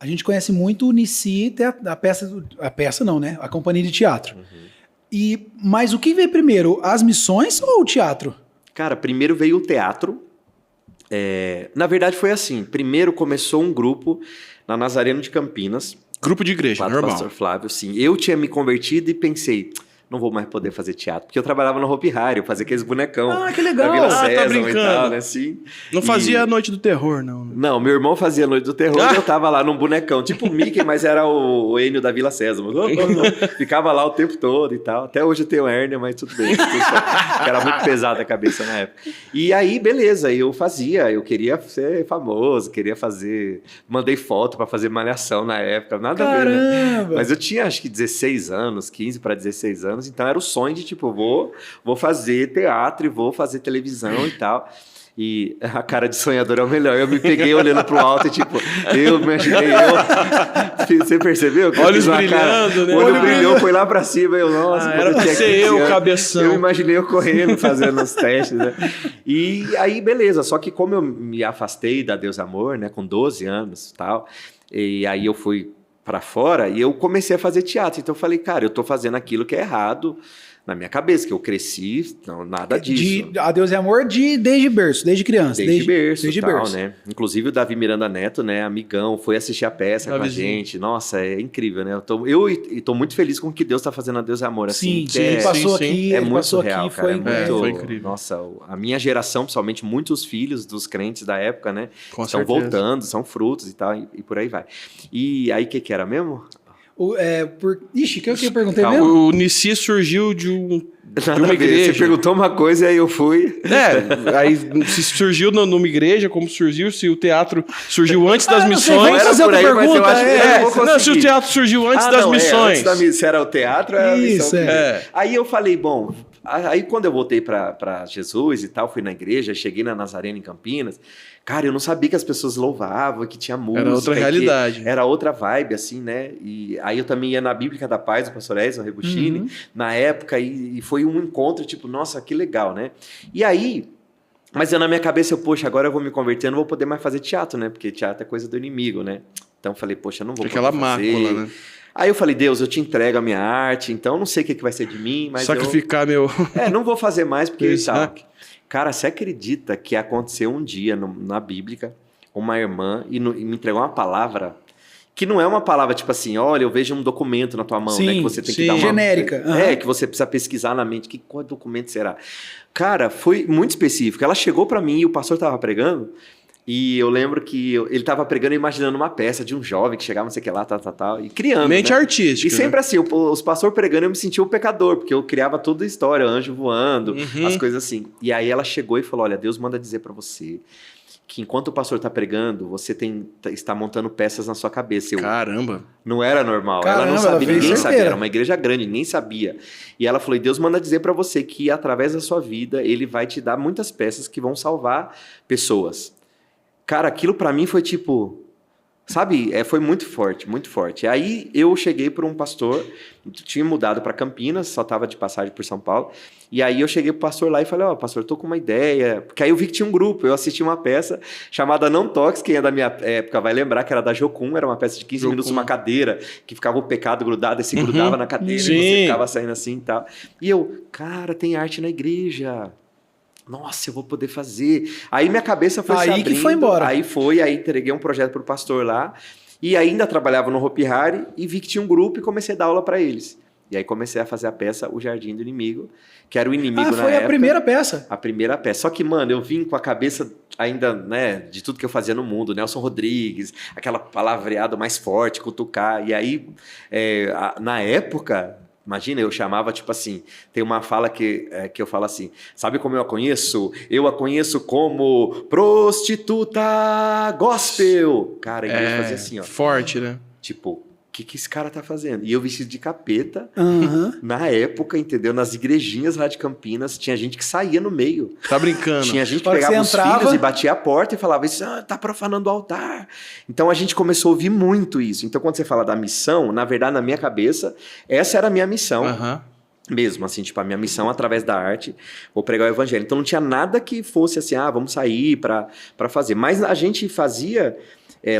A gente conhece muito o Nici, a peça não, né? A companhia de teatro. Mas o que veio primeiro, as missões ou o teatro? Cara, primeiro veio o teatro. Na verdade foi assim, primeiro começou um grupo na Nazareno de Campinas. Grupo de igreja, Lá do normal. Pastor Flávio, sim. Eu tinha me convertido e pensei, não vou mais poder fazer teatro. Porque eu trabalhava no Hopi Hari, eu fazia aqueles bonecão. Ah, que legal. Da Vila Ah, tá Sésamo e brincando. tal, né? Assim. Não fazia a Noite do Terror, não. Não, meu irmão fazia Noite do Terror e eu tava lá num bonecão, tipo o Mickey, mas era o Enio da Vila Sésamo. Ficava lá o tempo todo e tal. Até hoje eu tenho hérnia, mas tudo bem. Era muito pesada a cabeça na época. E aí, beleza, eu queria ser famoso, queria fazer... Mandei foto pra fazer malhação na época, nada a ver, né? Caramba! Mas eu tinha acho que 16 anos, 15 para 16 anos, então era o sonho de tipo, vou fazer teatro e vou fazer televisão e tal. E a cara de sonhador é o melhor. Eu me peguei olhando pro alto e tipo, eu imaginei Você percebeu? Olhos brilhando, né? O olho brilhou, foi lá pra cima. Eu, nossa, era pra ser eu, cabeção. Eu imaginei eu correndo, fazendo os testes, né? E aí, beleza. Só que como eu me afastei da Deus Amor, né? Com 12 anos e tal, e aí eu fui para fora e eu comecei a fazer teatro. Então eu falei, cara, eu tô fazendo aquilo que é errado na minha cabeça, que eu cresci, não, nada disso. A Deus é Amor desde berço, desde criança. Desde berço, desde tal, berço. né? Inclusive o Davi Miranda Neto, né, amigão, foi assistir a peça com a gente. Nossa, é incrível, né? Eu tô muito feliz com o que Deus tá fazendo a Deus é Amor. Assim, Sim, ele passou aqui, é ele muito passou surreal, aqui, cara, foi incrível. Nossa, a minha geração, principalmente muitos filhos dos crentes da época, né? Com estão certeza. voltando, são frutos e tal, e por aí vai. E aí, o que era mesmo? Ixi, que eu perguntei Calma. mesmo? O Nici surgiu de Nada uma a ver. igreja. Você perguntou uma coisa e aí eu fui. Aí se surgiu numa igreja, como surgiu, se o teatro surgiu antes das não sei, missões. vamos fazer por outra aí, mas eu pergunta. acho que eu não vou Não, se o conseguir. teatro surgiu antes das missões. Se era o teatro, era a missão. Isso, Aí eu falei, bom... Aí quando eu voltei para Jesus e tal, fui na igreja, cheguei na Nazareno em Campinas, cara, eu não sabia que as pessoas louvavam, que tinha música. Era outra realidade. Era outra vibe, assim, né? E aí eu também ia na Bíblica da Paz, do pastor Ezra Rebuchini, na época, e foi um encontro, tipo, nossa, que legal, né? E aí... Mas eu na minha cabeça, poxa, agora eu vou me converter, eu não vou poder mais fazer teatro, né? Porque teatro é coisa do inimigo, né? Então eu falei, poxa, eu não vou poder Aquela fazer. mácula, né? Aí eu falei, Deus, eu te entrego a minha arte, então eu não sei o que vai ser de mim, mas Sacrificar meu... não vou fazer mais porque... Exato. Cara, você acredita que aconteceu um dia na Bíblica, uma irmã e me entregou uma palavra que não é uma palavra tipo assim, olha, eu vejo um documento na tua mão, Sim, né? Que você tem que dar uma... genérica. Que você precisa pesquisar na mente. Qual documento será? Cara, foi muito específico. Ela chegou para mim e o pastor estava pregando. E eu lembro que ele estava pregando e imaginando uma peça de um jovem que chegava, não sei o que lá, tal, e criando. Mente né? artística. E sempre assim, os pastores pregando, eu me sentia o pecador, porque eu criava toda a história, anjo voando, as coisas assim. E aí ela chegou e falou: olha, Deus manda dizer para você que enquanto o pastor está pregando, você está montando peças na sua cabeça. Caramba. Não era normal. Caramba, ela não sabia, ninguém certeira. sabia. Era uma igreja grande, ninguém sabia. E ela falou: e Deus manda dizer para você que através da sua vida, ele vai te dar muitas peças que vão salvar pessoas. Cara, aquilo pra mim foi tipo, sabe, foi muito forte, muito forte. Aí eu cheguei para um pastor, tinha mudado para Campinas, só tava de passagem por São Paulo, e aí eu cheguei pro pastor lá e falei, pastor, tô com uma ideia, porque aí eu vi que tinha um grupo, eu assisti uma peça chamada Não Toques, quem é da minha época vai lembrar que era da Jocum, era uma peça de 15 minutos, uma cadeira, que ficava o pecado grudado, e se grudava na cadeira, e você ficava saindo assim e tal. E eu, cara, tem arte na igreja. Nossa, eu vou poder fazer. Aí minha cabeça foi se abrindo. Aí que foi embora. Aí entreguei um projeto pro pastor lá. E ainda trabalhava no Hopi Hari e vi que tinha um grupo e comecei a dar aula para eles. E aí comecei a fazer a peça O Jardim do Inimigo, que era o inimigo na época. Foi a primeira peça. A primeira peça. Só que, mano, eu vim com a cabeça ainda, né, de tudo que eu fazia no mundo. Nelson Rodrigues, aquela palavreada mais forte, cutucar. E aí, na época... Imagina, eu chamava, tipo assim, tem uma fala que eu falo assim, sabe como eu a conheço? Eu a conheço como prostituta gospel. Cara, a igreja fazia assim, ó. Forte, né? Tipo, o que esse cara tá fazendo? E eu vestido de capeta, Uhum. na época, entendeu? Nas igrejinhas lá de Campinas, tinha gente que saía no meio. Tá brincando. Tinha gente que Na hora que pegava você os entrava- filhos e batia a porta e falava isso, tá profanando o altar. Então a gente começou a ouvir muito isso. Então quando você fala da missão, na verdade, na minha cabeça, essa era a minha missão. Aham. Mesmo, assim, tipo, a minha missão através da arte, vou pregar o evangelho. Então não tinha nada que fosse assim, vamos sair para fazer. Mas a gente fazia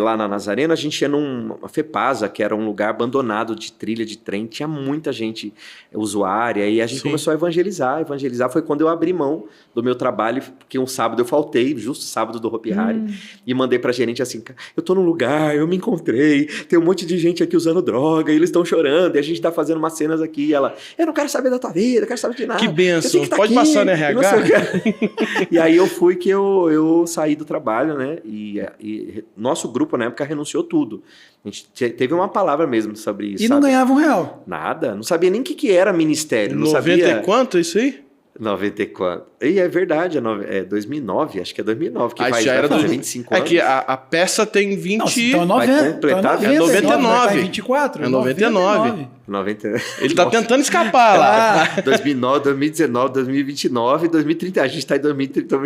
lá na Nazareno, a gente ia numa FEPASA, que era um lugar abandonado de trilha de trem, tinha muita gente usuária, e a gente começou a evangelizar. Evangelizar foi quando eu abri mão do meu trabalho, porque um sábado eu faltei, justo sábado do Hopi Hari, e mandei pra gerente assim, eu tô num lugar, eu me encontrei, tem um monte de gente aqui usando droga, e eles estão chorando, e a gente tá fazendo umas cenas aqui, e ela, eu não quero saber da tua vida, eu quero saber de nada. Que benção, tá pode aqui, passar no RH? E aí eu fui que eu saí do trabalho, né, e nosso grupo na época renunciou tudo. A gente teve uma palavra mesmo sobre isso. E não ganhava R$1. Nada, não sabia nem o que era ministério. Não 90 sabia... e quanto isso aí? 90 e quanto? E é verdade, é 2009, acho que é 2009, que Já era fazer 25 anos. É que a peça tem 20... Não, então é 90, vai completar, então é 99. Tá em 24. É 99. 90... Ele tá tentando escapar lá. 2009, 2019, 2029, 2030. A gente tá em 2030.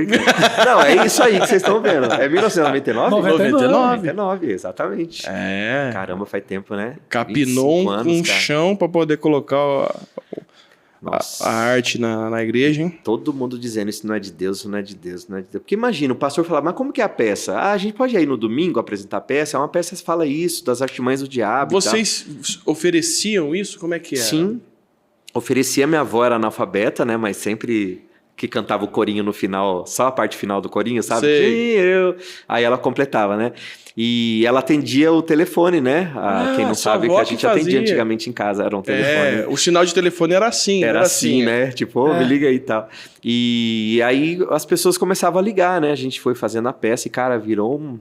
Não, é isso aí que vocês estão vendo. É 1999? 99, exatamente. É. Caramba, faz tempo, né? Capinou um chão pra poder colocar a arte na igreja, hein? Todo mundo dizendo isso não é de Deus, isso não é de Deus, não é de Deus. Porque imagina, o pastor falava, mas como que é a peça? A gente pode ir no domingo apresentar a peça? É uma peça que fala isso, das artimanhas do diabo. Vocês ofereciam isso? Como é que era? Sim. Oferecia, minha avó era analfabeta, né? Mas sempre que cantava o corinho no final, só a parte final do corinho, sabe? Sei. Aí ela completava, né? E ela atendia o telefone, né? Quem não sabe que a gente atendia antigamente em casa, era um telefone. O sinal de telefone era assim. Era assim, né? Tipo, me liga aí e tal. E aí as pessoas começavam a ligar, né? A gente foi fazendo a peça e, cara, virou um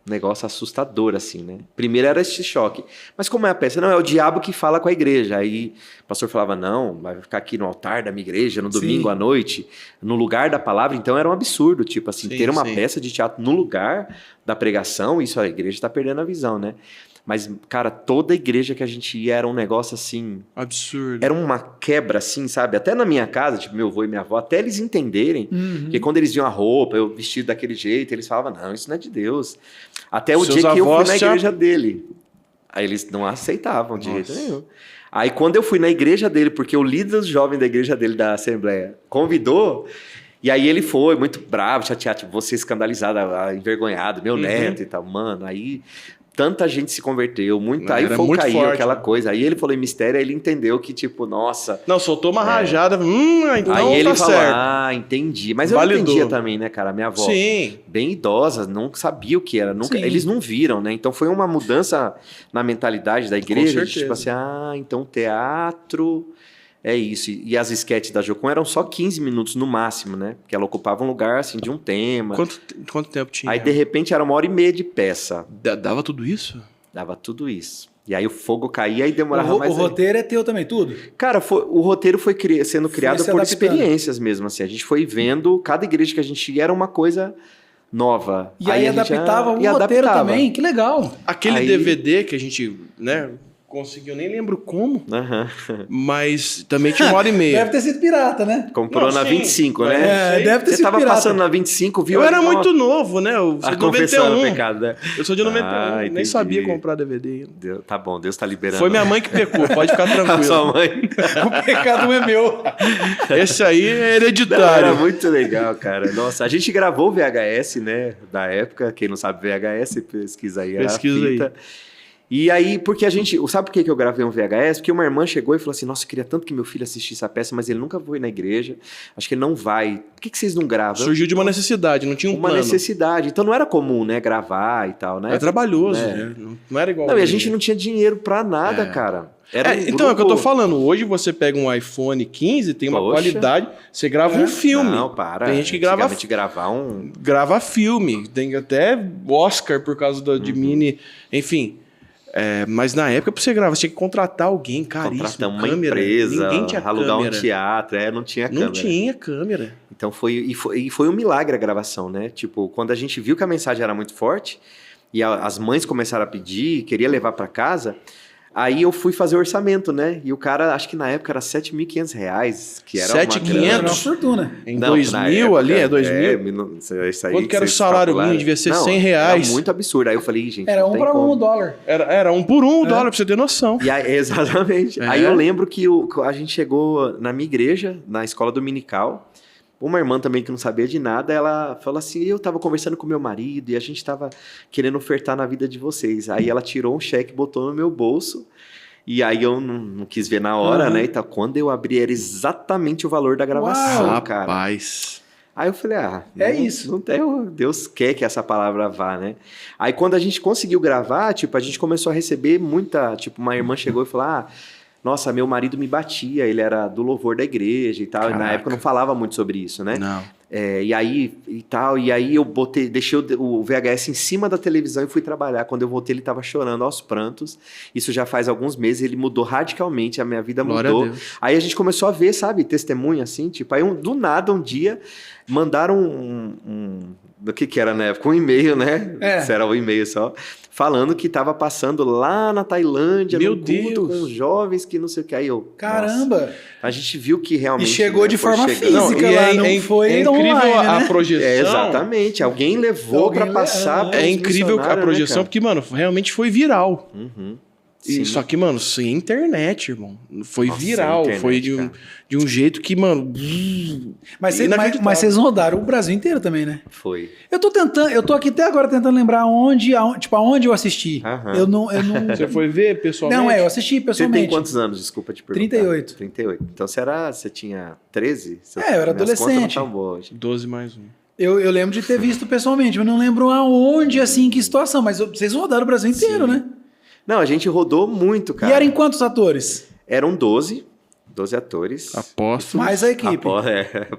negócio assustador, assim, né? Primeiro era esse choque. Mas como é a peça? Não, é o diabo que fala com a igreja. Aí o pastor falava, não, vai ficar aqui no altar da minha igreja, no domingo à noite, no lugar da palavra. Então era um absurdo, tipo assim, ter uma peça de teatro no lugar da pregação, isso a igreja tá perdendo a visão, né? Mas, cara, toda igreja que a gente ia era um negócio assim... Absurdo. Era uma quebra, assim, sabe? Até na minha casa, tipo, meu avô e minha avó, até eles entenderem. Porque quando eles viam a roupa, eu vestido daquele jeito, eles falavam, não, isso não é de Deus. Até o dia que eu fui na igreja dele. Aí eles não aceitavam de jeito nenhum. Aí quando eu fui na igreja dele, porque o líder jovem da igreja dele, da Assembleia, convidou... E aí ele foi muito bravo, chateado, tipo, você escandalizado, envergonhado, meu neto e tal. Mano, aí... Tanta gente se converteu, aí foi muito caiu forte, aquela coisa. Aí ele falou em mistério, aí ele entendeu que, tipo, nossa... Não, soltou uma rajada, então aí ele tá falou, certo. Entendi. Mas eu não entendia também, né, cara? Minha avó, bem idosa, não sabia o que era. Eles não viram, né? Então foi uma mudança na mentalidade da igreja. De, tipo assim, então teatro... É isso. E as esquetes da Jocum eram só 15 minutos no máximo, né? Porque ela ocupava um lugar, assim, de um tema. Quanto tempo tinha? Aí, de repente, era 1h30 de peça. Dava tudo isso? Dava tudo isso. E aí o fogo caía e demorava mais. O roteiro é teu também, tudo? Cara, o roteiro foi sendo criado por experiências mesmo, assim. A gente foi vendo, cada igreja que a gente ia era uma coisa nova. E aí adaptava o roteiro também, que legal. Aquele DVD que a gente, né... conseguiu, nem lembro como, mas também tinha 1h30. Deve ter sido pirata, né? Comprou na 25, né? Deve ter sido pirata. Você tava passando na 25, viu? Eu era muito novo, né? Eu sou de 91. Pecado, né? Eu sou de 91, nem sabia comprar DVD. Tá bom, Deus tá liberando. Foi minha mãe que pecou, pode ficar tranquilo. A sua mãe. O pecado não é meu. Esse aí é hereditário. Não, era muito legal, cara. Nossa, a gente gravou o VHS, né? Da época, quem não sabe VHS, pesquisa aí. Pesquisa aí. E aí, porque a gente... Sabe por que eu gravei um VHS? Porque uma irmã chegou e falou assim, nossa, eu queria tanto que meu filho assistisse a peça, mas ele nunca foi na igreja, acho que ele não vai. Por que vocês não gravam? Surgiu de uma necessidade, não tinha um plano. Uma necessidade. Então não era comum, né, gravar e tal, né? É trabalhoso, né? Não era igual... Não, e a gente não tinha dinheiro pra nada, cara. Então, é o que eu tô falando. Hoje você pega um iPhone 15, tem uma qualidade, você grava um filme. Não, para. Tem gente que grava filme. Tem até Oscar por causa de mini... Enfim... mas na época, pra você gravar, você tinha que contratar alguém caríssimo. Contratar uma empresa, ninguém tinha alugar câmera. Um teatro, não tinha câmera. Não tinha câmera. Então foi um milagre a gravação, né? Tipo, quando a gente viu que a mensagem era muito forte, e as mães começaram a pedir, queria levar para casa, aí eu fui fazer o orçamento, né? E o cara, acho que na época era R$7.500, que era era uma fortuna. Em 2000 ali, é 2000? Isso aí, quanto que era o salário mínimo? Devia ser R$100. Era muito absurdo. Aí eu falei, gente, era não um tem para como. um dólar. Era um por um dólar, pra você ter noção. E aí, exatamente. Aí eu lembro que a gente chegou na minha igreja, na escola dominical, Uma irmã também que não sabia de nada, ela falou assim, eu tava conversando com meu marido e a gente tava querendo ofertar na vida de vocês. Aí ela tirou um cheque, botou no meu bolso, e aí eu não quis ver na hora, né? Então, quando eu abri, era exatamente o valor da gravação, Uau, cara. Rapaz. Aí eu falei, isso. Não tem, Deus quer que essa palavra vá, né? Aí quando a gente conseguiu gravar, tipo, a gente começou a receber muita, tipo, uma irmã chegou e falou, nossa, meu marido me batia, ele era do louvor da igreja e tal. E na época eu não falava muito sobre isso, né? Não. E aí eu deixei o VHS em cima da televisão e fui trabalhar. Quando eu voltei, ele tava chorando aos prantos. Isso já faz alguns meses, ele mudou radicalmente, a minha vida Glória mudou. a Deus. Aí a gente começou a ver, sabe, testemunho assim, tipo, aí do nada um dia mandaram do que era na época? Um e-mail, né? Se era um e-mail só, falando que tava passando lá na Tailândia, Meu num culto Deus. com os jovens que não sei o que. Aí eu, Caramba! nossa, a gente viu que E realmente... chegou de foi forma chegando. física e lá, não foi incrível online, a né? projeção. Exatamente. Alguém levou Alguém pra passar. levou. pros É incrível a missionários, projeção, né, porque, mano, realmente foi viral. cara? Uhum. E, Sim. só que, mano, sem internet, irmão. Foi Nossa, viral. sem internet, foi cara. de um jeito que, mano. Mas inacreditável. vocês rodaram o Brasil inteiro também, né? Foi. Eu tô aqui até agora tentando lembrar aonde eu assisti. Aham. Eu não... Você foi ver pessoalmente? Não, eu assisti Você pessoalmente. tem quantos anos? Desculpa te perguntar. 38. 38. Então você tinha 13? Eu era Minhas adolescente. contas não tão boas hoje. 12 mais 1. Eu lembro de ter visto pessoalmente, mas não lembro aonde, assim, que situação. Mas vocês rodaram o Brasil inteiro, Sim. né? Não, a gente rodou muito, cara. E eram quantos atores? Eram 12 atores. Apóstolo. Mais a equipe.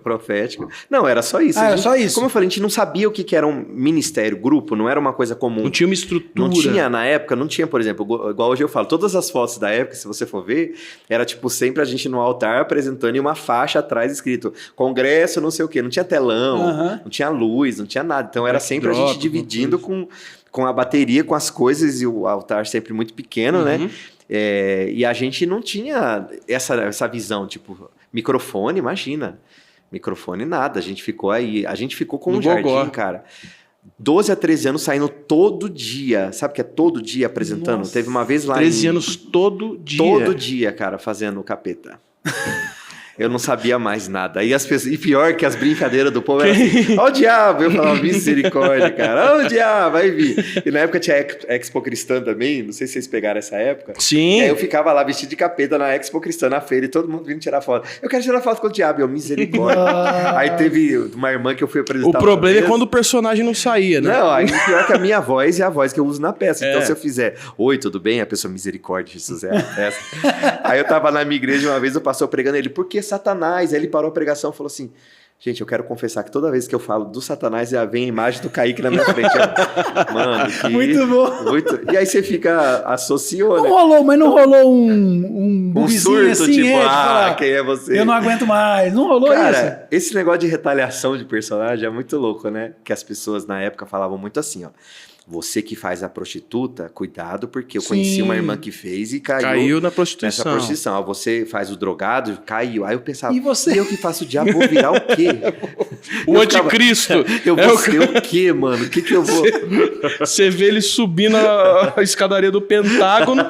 Profético. Não, era só isso. Era só isso. Como eu falei, a gente não sabia o que era um ministério, grupo, não era uma coisa comum. Não tinha uma estrutura. Não tinha, na época, não tinha, por exemplo, igual hoje eu falo, todas as fotos da época, se você for ver, era tipo sempre a gente no altar apresentando e uma faixa atrás escrito congresso, não sei o quê. Não tinha telão, Aham. não tinha luz, não tinha nada. Então era sempre a Backdrop, gente dividindo com a bateria, com as coisas e o altar sempre muito pequeno, né? E a gente não tinha essa visão, tipo, microfone, imagina. Microfone nada, a gente ficou com No um jardim, gogó. cara. 12 a 13 anos saindo todo dia. Sabe o que é todo dia apresentando? Nossa. Teve uma vez lá 13 anos todo dia. Todo dia, cara, fazendo o capeta. Eu não sabia mais nada. E pior que as brincadeiras do povo eram assim, ó o diabo! Eu falava, misericórdia, cara. Ó o diabo, vai vir. E na época tinha Expo Cristã também, não sei se vocês pegaram essa época. Sim. E aí eu ficava lá vestido de capeta na Expo Cristã, na feira, e todo mundo vindo tirar foto. Eu quero tirar foto com o diabo, eu, misericórdia. Aí teve uma irmã que eu fui apresentar. O problema é uma vez. quando o personagem não saía, né? Não, aí pior que a minha voz é a voz que eu uso na peça. Então, É. se eu fizer, oi, tudo bem? A pessoa, misericórdia, Jesus, é a peça. Aí eu tava na minha igreja uma vez, o pastor pregando ele, por que Satanás? Aí ele parou a pregação e falou assim, gente, eu quero confessar que toda vez que eu falo do Satanás, já vem a imagem do Kaique na minha frente. Mano, que... Muito bom. E aí você fica, associou, Não né? rolou, mas não rolou um Um bugzinho surto, assim, tipo, de falar, quem é você? eu não aguento mais. Não rolou isso? Cara, esse negócio de retaliação de personagem é muito louco, né? Que as pessoas na época falavam muito assim, ó. Você que faz a prostituta, cuidado, porque eu conheci Sim. uma irmã que fez e Caiu na nessa prostituição. prostituição. Ó, você faz o drogado, caiu. Aí eu pensava, E você? eu que faço o diabo, vou virar o quê? O Eu ficava, anticristo. Eu É vou o ser o quê, mano? O que eu vou... Você vê ele subindo a escadaria do Pentágono.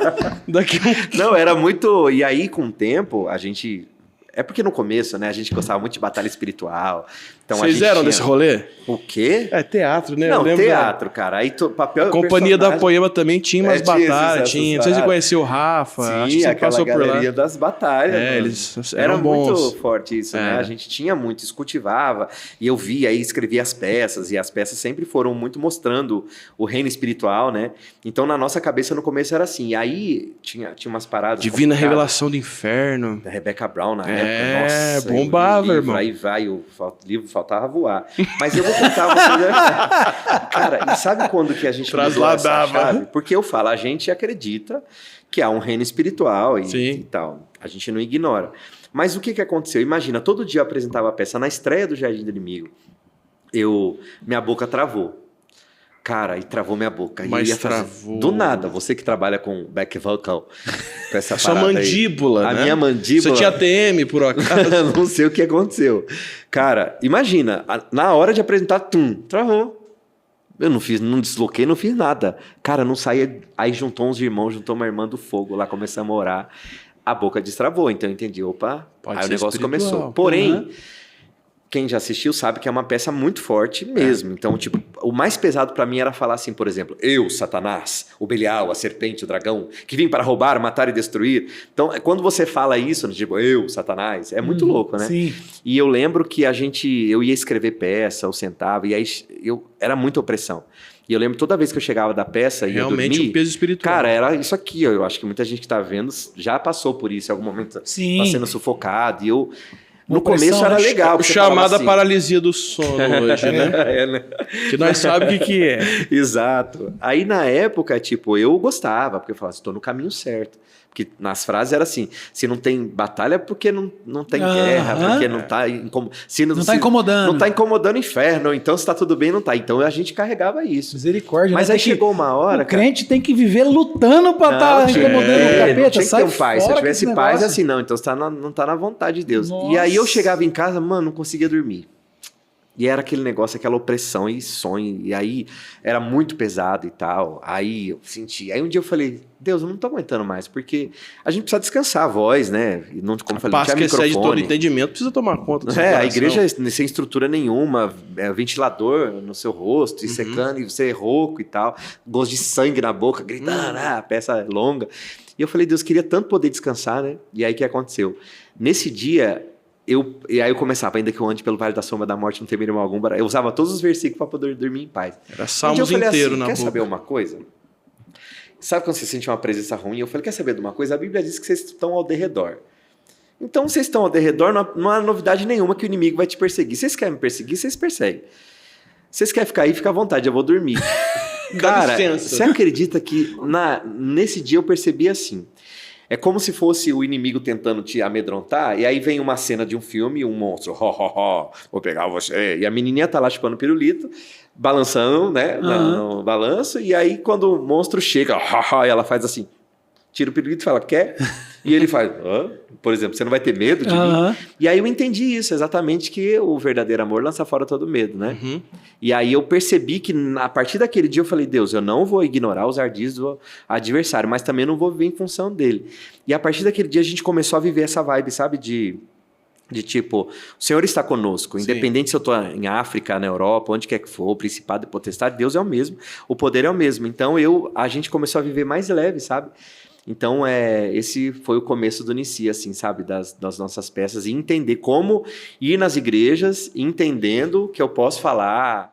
Daqui Não, era muito... E aí, com o tempo, a gente... É porque no começo, né, a gente gostava muito de batalha espiritual. Então, Vocês a gente eram tinha... desse rolê? O quê? É teatro, né? Eu Não, lembro teatro, cara. Aí papel A Companhia da personagem. Poema também tinha umas tinha batalhas. essas Não sei se você paradas. conheceu o Rafa. acho que Sim, você aquela passou por lá. galeria das batalhas. É, mano. eles Era eram bons. muito forte isso, né? É. A gente tinha muito, isso cultivava. E eu via aí, escrevia as peças. E as peças sempre foram muito mostrando o reino espiritual, né? Então, na nossa cabeça, no começo era assim. E aí, tinha umas paradas... Divina complicadas. Revelação do Inferno. Da Rebecca Brown na É, época. Nossa, bombava, o livro, irmão. Aí vai, o livro faltava voar. Mas eu vou contar uma coisa. Cara, e sabe quando que a gente mudou essa Trasladava. chave? Porque eu falo, a gente acredita que há um reino espiritual Sim. e tal. A gente não ignora. Mas o que aconteceu? Imagina, todo dia eu apresentava a peça na estreia do Jardim do Inimigo. Minha boca travou. Cara, e travou minha boca. Mas E ia fazer- travou. Do nada, você que trabalha com back vocal, com essa Sua parada aí. mandíbula, A né? minha mandíbula... Você tinha TM, por acaso? Não sei o que aconteceu. Cara, imagina, na hora de apresentar, travou. Eu não desloquei, não fiz nada. Cara, não saía. Aí juntou uns irmãos, juntou uma irmã do fogo lá, começamos a orar. A boca destravou, então eu entendi, opa, Pode aí o ser negócio espiritual. começou. Porém, quem já assistiu sabe que é uma peça muito forte mesmo. Então, tipo, o mais pesado pra mim era falar assim, por exemplo, eu, Satanás, o Belial, a serpente, o dragão, que vim para roubar, matar e destruir. Então, quando você fala isso, tipo, eu, Satanás, é muito louco, né? Sim. E eu lembro que eu ia escrever peça, eu sentava, e aí era muita opressão. E eu lembro toda vez que eu chegava da peça e ia Realmente dormir, um peso espiritual. cara, era isso aqui. Eu acho que muita gente que tá vendo já passou por isso em algum momento. Sim. Tá sendo sufocado. E eu... Uma No começo opressão, era né? legal. porque você falava Chamada assim, paralisia do sono hoje, né? É, né? Que nós sabemos o que é. Exato. Aí na época, tipo, eu gostava, porque eu falava, estou no caminho certo. Porque nas frases era assim, se não tem batalha é porque não tem guerra, porque não tá Não tá incomodando. Não tá incomodando o inferno, então se tá tudo bem, não tá. Então a gente carregava isso. Misericórdia. Mas né? aí Tem que- chegou uma hora, O crente tem que viver lutando pra estar incomodando o não capeta. tinha que Sai ter um pai. Se eu fora tivesse com esse paz, é negócio. assim, não. Então você não tá na vontade de Deus. Nossa. E aí eu chegava em casa, mano, não conseguia dormir. E era aquele negócio, aquela opressão e sonho. E aí era muito pesado e tal. Aí eu senti. Aí um dia eu falei, Deus, eu não tô aguentando mais, porque a gente precisa descansar a voz, né? E não, como eu falei, não Paz tinha que excede todo microfone. entendimento precisa tomar conta do seu A coração. igreja sem estrutura nenhuma, ventilador no seu rosto, e secando, e você é rouco e tal, gosto de sangue na boca, gritando, a peça é longa. E eu falei, Deus, queria tanto poder descansar, né? E aí o que aconteceu? Nesse dia, e aí eu começava, ainda que eu ande pelo vale da sombra da morte, não temerei mal algum, eu usava todos os versículos para poder dormir em paz. Era Um dia eu salmos falei inteiro assim, na quer boca. saber uma coisa? Sabe quando você sente uma presença ruim? Eu falei, quer saber de uma coisa? A Bíblia diz que vocês estão ao derredor. Então, vocês estão ao derredor, não há novidade nenhuma que o inimigo vai te perseguir. Vocês querem me perseguir, vocês perseguem. Vocês querem ficar aí, fica à vontade, eu vou dormir. Cara, licença. você acredita que nesse dia eu percebi assim? É como se fosse o inimigo tentando te amedrontar, e aí vem uma cena de um filme, um monstro, vou pegar você. E a menininha tá lá chupando pirulito, balançando, né, no balanço, e aí quando o monstro chega, e ela faz assim, tira o pirulito e fala, quer? E ele faz, por exemplo, você não vai ter medo de mim? E aí eu entendi isso, exatamente, que o verdadeiro amor lança fora todo medo, né? E aí eu percebi que a partir daquele dia eu falei, Deus, eu não vou ignorar os ardis do adversário, mas também não vou viver em função dele. E a partir daquele dia a gente começou a viver essa vibe, sabe, de tipo, o Senhor está conosco, Sim. independente se eu estou em África, na Europa, onde quer que for, Principado e Potestade, Deus é o mesmo, o poder é o mesmo. Então a gente começou a viver mais leve, sabe? Então, esse foi o começo do Nicia, assim, sabe? Das nossas peças. E entender como ir nas igrejas, entendendo que eu posso falar